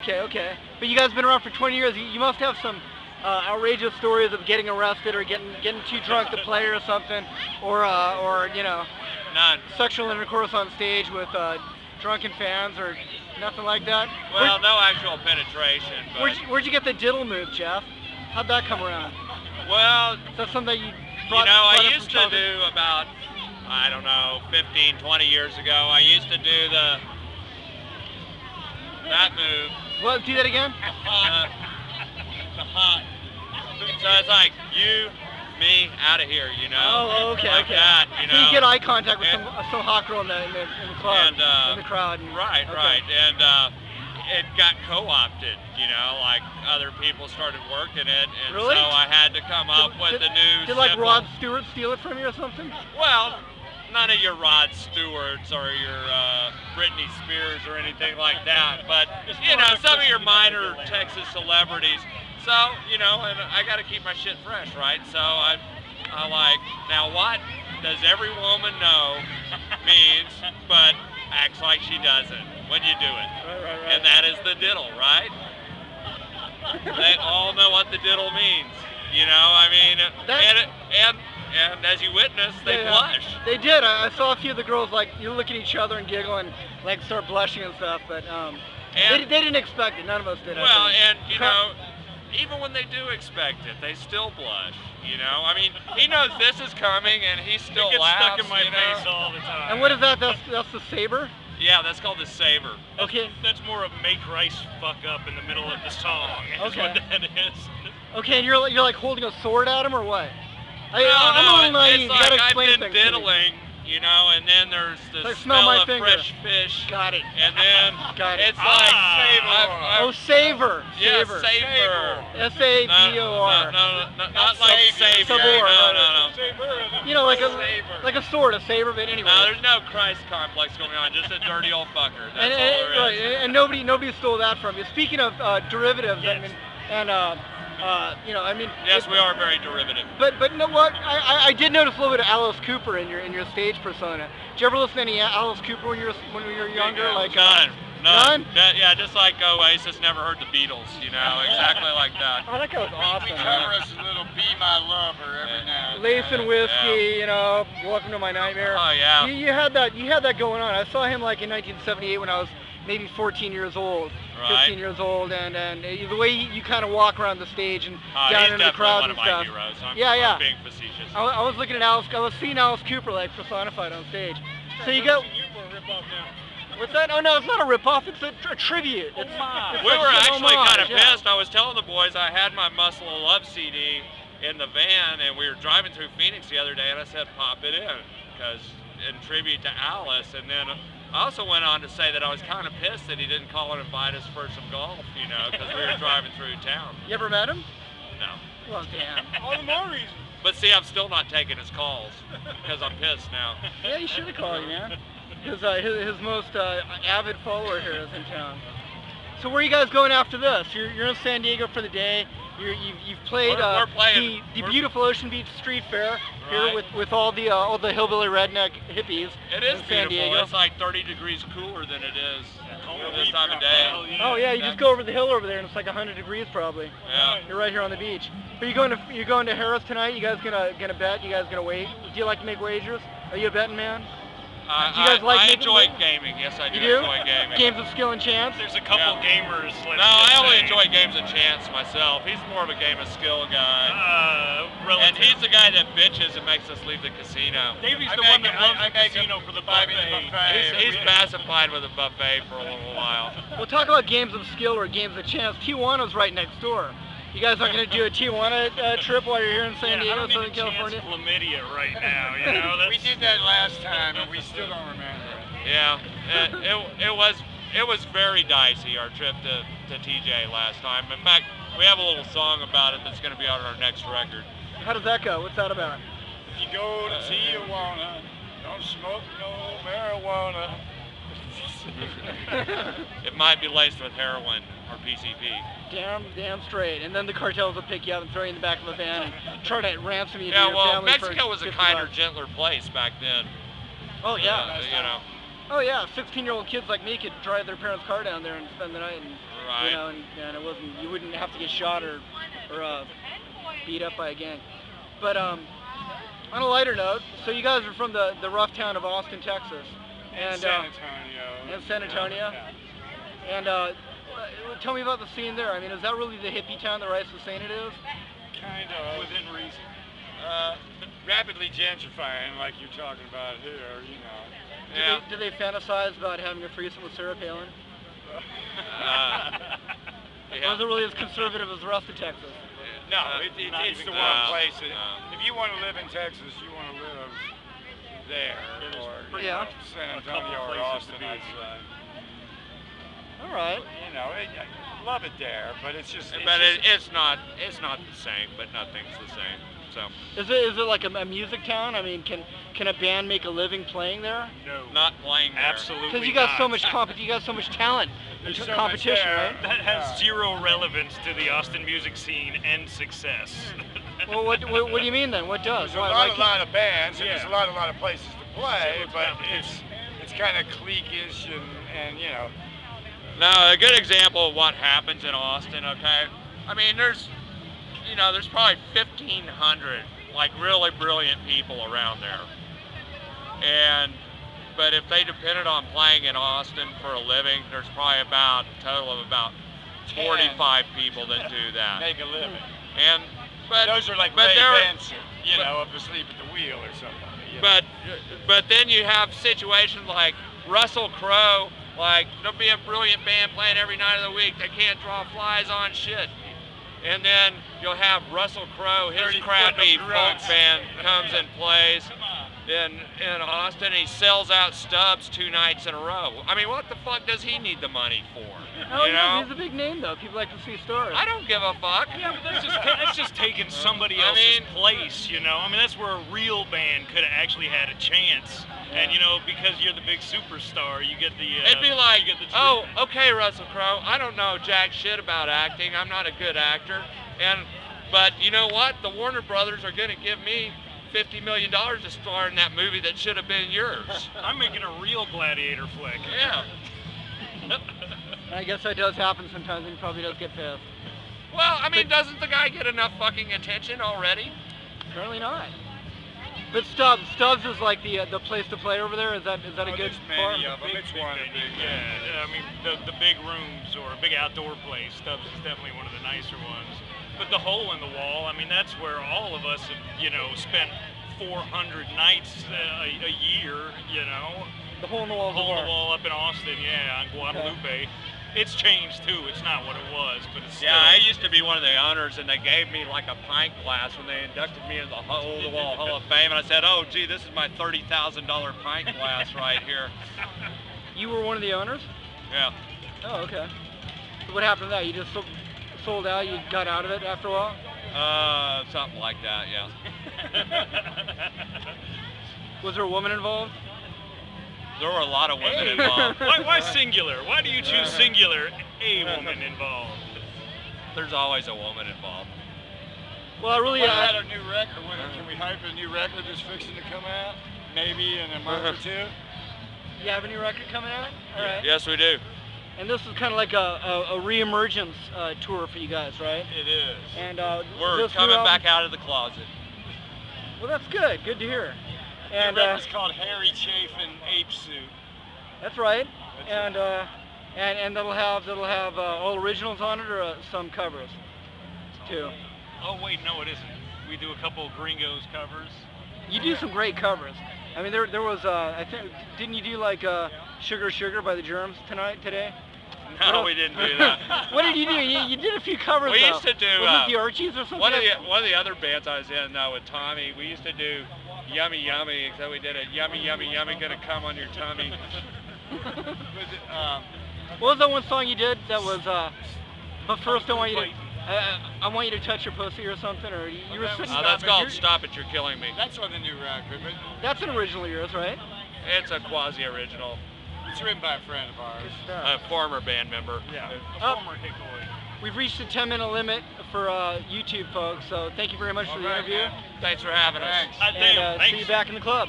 Okay, okay. But you guys have been around for 20 years. You must have some outrageous stories of getting arrested or getting too drunk to play or something, or you know, None. sexual intercourse on stage with drunken fans or nothing like that. Well, no actual penetration. But Where'd you get the diddle move, Jeff? How'd that come around? Well, Is that something that you you brought? know, I brought up used from to do about, I don't know, 15, 20 years ago. I used to do that move. Well, do that again. The hot. So it's like you, me, out of here, you know. Oh, okay, like okay. that, you know. So you get eye contact with some hot girl in the club, and, in the crowd. Right, okay. right, and it got co-opted, you know, like other people started working it, and Really? so I had to come up with the new Did like symbol. Rod Stewart steal it from you or something? Well, none of your Rod Stewarts or your Britney Spears or anything like that, but you know, some of your minor Texas celebrities. So, you know, and I got to keep my shit fresh, right? So I like, now what does every woman know means, but acts like she doesn't when you do it. Right. And that is the diddle, right? They all know what the diddle means, you know, I mean, and as you witnessed, they blush. They did. I saw a few of the girls, like, you look at each other and giggle and, like, start blushing and stuff, but they didn't expect it. None of us did. Well, and, you know, even when they do expect it, they still blush, you know? I mean, he knows this is coming and he still laughs. It gets stuck in my face all the time. And what is that? That's the saber? Yeah, that's called the saber. Okay. That's more of make rice fuck up in the middle of the song. Is what that is. Okay, and you're like holding a sword at him or what? No, I'm a little naive. it's You gotta like I've explain been things to me. diddling, you know, and then there's the Like, smell smell my of finger. fresh fish. Got it. And then Got it. it's like Oh, savor. Yeah, Savor. savor. S-A-V-O-R. No, not like savior. Sabor. No. You know, like a sword, a saber, but anyway. No, there's no Christ complex going on. Just a dirty old fucker. That's all there is. Right, and nobody stole that from you. Speaking of derivatives, Yes. you know, I mean. Yes, we are very derivative. But you know what? I did notice a little bit of Alice Cooper in your stage persona. Did you ever listen to any Alice Cooper when you were younger? Like None. None? Yeah, just like Oasis never heard the Beatles, you know, exactly like that. Oh, that guy was awesome. We cover us a little "Be My Lover" every now and Lace then. and whiskey, you know, Welcome to My Nightmare. Oh yeah. You had that going on. I saw him like in 1978 when I was maybe 14 years old, Right. 15 years old, and the way you kind of walk around the stage and He's down into the crowd definitely one and of my stuff. heroes. Yeah. I'm being facetious. I was looking at Alice. I was seeing Alice Cooper like personified on stage. So you got. What's that? Oh no, it's not a ripoff. It's a tribute. It's We were an actually homage, kind of yeah. pissed. I was telling the boys I had my Muscle of Love CD in the van, and we were driving through Phoenix the other day, and I said, pop it in, because in tribute to Alice. And then I also went on to say that I was kind of pissed that he didn't call and invite us for some golf, you know, because we were driving through town. You ever met him? No. Well, damn. All the more reason. But see, I'm still not taking his calls, because I'm pissed now. Yeah, you should have called him, man. His most avid follower here is in town. So where are you guys going after this? You're in San Diego for the day. You've played We're playing- the beautiful Ocean Beach Street Fair here Right. with all the hillbilly redneck hippies. It is in San beautiful. Diego. It's like 30 degrees cooler than it is this time of day. Oh yeah, you just go over the hill over there and it's like 100 degrees probably. Yeah. You're right here on the beach. But you're going to Harris tonight. You guys gonna bet? You guys gonna wait? Do you like to make wagers? Are you a betting man? Do you guys like I making enjoy wagers? gaming. Yes, I do, You do? enjoy gaming. Games of skill and chance. There's a couple gamers. Let's No, I just only say. enjoy games of chance myself. He's more of a game of skill guy. And Relative. he's the guy that bitches and makes us leave the casino. Davey's the one that loves the casino for the buffet. He's pacified with a buffet for a little while. We'll talk about games of skill or games of chance. Tijuana's right next door. You guys aren't going to do a Tijuana trip while you're here in San Diego, Southern California? Chlamydia right now, you know. We did that last time, and we still don't remember it. Yeah, it was very dicey, our trip to TJ last time. In fact, we have a little song about it that's going to be on our next record. How does that go? What's that about? If you go to Tijuana, don't smoke no marijuana. It might be laced with heroin or PCP. Damn straight. And then the cartels will pick you up and throw you in the back of a van and try to ransom you to Yeah, your well, family for Mexico was a $50. kinder, gentler place back then. Oh yeah. You know. Oh yeah. 16-year-old kids like me could drive their parents' car down there and spend the night. And Right. You know, and it wasn't, you wouldn't have to get shot or beat up by a gang. But on a lighter note, so you guys are from the rough town of Austin, Texas, And San Antonio. And San Antonio. Yeah. And tell me about the scene there. I mean, is that really the hippie town that Rice was saying it is? Kind of. Within reason. Rapidly gentrifying, like you're talking about here, you know. Yeah. Do they fantasize about having a threesome with Sarah Palin? Yeah. Or is it really as conservative as the rest of Texas? No, it's the one place. If you want to live in Texas, you want to live there, or Yeah. San A couple Antonio or places Austin, to be. I'd say. All right. You know, I love it there, but it's just. But it's not the same. But nothing's the same. So. Is it like a music town? I mean, can a band make a living playing there? No. Not playing there. Absolutely. Because you got not. so much you got so much talent and There's so much competition, there. right? That has zero relevance to the Austin music scene and success. Well, what do you mean then? What does? There's a lot of bands, and there's a lot of places to play, but it's kind of cliquish and you know. Now, a good example of what happens in Austin, okay? I mean, there's probably 1,500 like really brilliant people around there. But if they depended on playing in Austin for a living, there's probably a total of about 45 people that do that. Make a living. But those are like Ray Benson, you know, up asleep at the wheel or something. You know? But then you have situations like Russell Crowe. Like, there'll be a brilliant band playing every night of the week. They can't draw flies on shit. And then you'll have Russell Crowe, his crappy folk band comes and plays in Austin. He sells out Stubbs 2 nights in a row. I mean, what the fuck does he need the money for? Oh, you know? He's a big name though. People like to see stars. I don't give a fuck. Yeah, but that's just taking somebody else's place, you know? I mean, that's where a real band could have actually had a chance. And, you know, because you're the big superstar, you get the... It'd be like, you get the oh, okay, Russell Crowe, I don't know jack shit about acting. I'm not a good actor. But you know what? The Warner Brothers are going to give me $50 million to star in that movie that should have been yours. I'm making a real gladiator flick. Yeah. I guess that does happen sometimes, and he probably does get pissed. Well, I mean, doesn't the guy get enough fucking attention already? Apparently not. But Stubbs is like the place to play over there. Is that a good part? Many of them. It's one of the big. Yeah, I mean the big rooms or a big outdoor place. Stubbs is definitely one of the nicer ones. But the hole in the wall, I mean, that's where all of us have, you know, spent 400 nights a year, you know. The hole in the wall. Hole in the wall up in Austin, yeah, on Guadalupe. Okay. It's changed too. It's not what it was, but it's still. Yeah, I used to be one of the owners, and they gave me like a pint glass when they inducted me into the Hole in the Wall Hall of Fame, and I said, "Oh, gee, this is my $30,000 pint glass right here." You were one of the owners? Yeah. Oh, okay. So what happened to that? You just sold out? You got out of it after a while? Something like that, yeah. Was there a woman involved? There were a lot of women involved. Why singular? Why do you choose singular, a woman involved? There's always a woman involved. Well, I really... What about a new record? Can we hype a new record that's fixing to come out? Maybe in a month or two? You have a new record coming out? All right. Yes, we do. And this is kind of like a re-emergence tour for you guys, right? It is. And we're coming back out of the closet. Well, that's good. Good to hear. And the record's called Harry Chafin Ape Suit. That's right. That's And that'll have all originals on it, or some covers too. Oh wait, no, it isn't. We do a couple of Gringos covers. You do some great covers. I mean, there was I think, didn't you do like Sugar Sugar by the Germs today? No, we didn't do that. What did you do? You did a few covers. We used to do. Was it the Archies or something? One of the other bands I was in with Tommy, we used to do Yummy Yummy, except we did it Yummy Yummy Yummy, gonna come on your tummy. What was that one song you did that was? But first, I want you to. I want you to touch your pussy or something, or you were sitting. That's called Stop It, You're Killing Me. That's on the new record, but that's an original of yours, right? It's a quasi-original. it's written by a friend of ours. A former band member. Yeah, Oh. former hickoid. We've reached the 10-minute limit for YouTube, folks. So thank you very much for the interview. Thanks for having us. Thanks. And see you back in the club.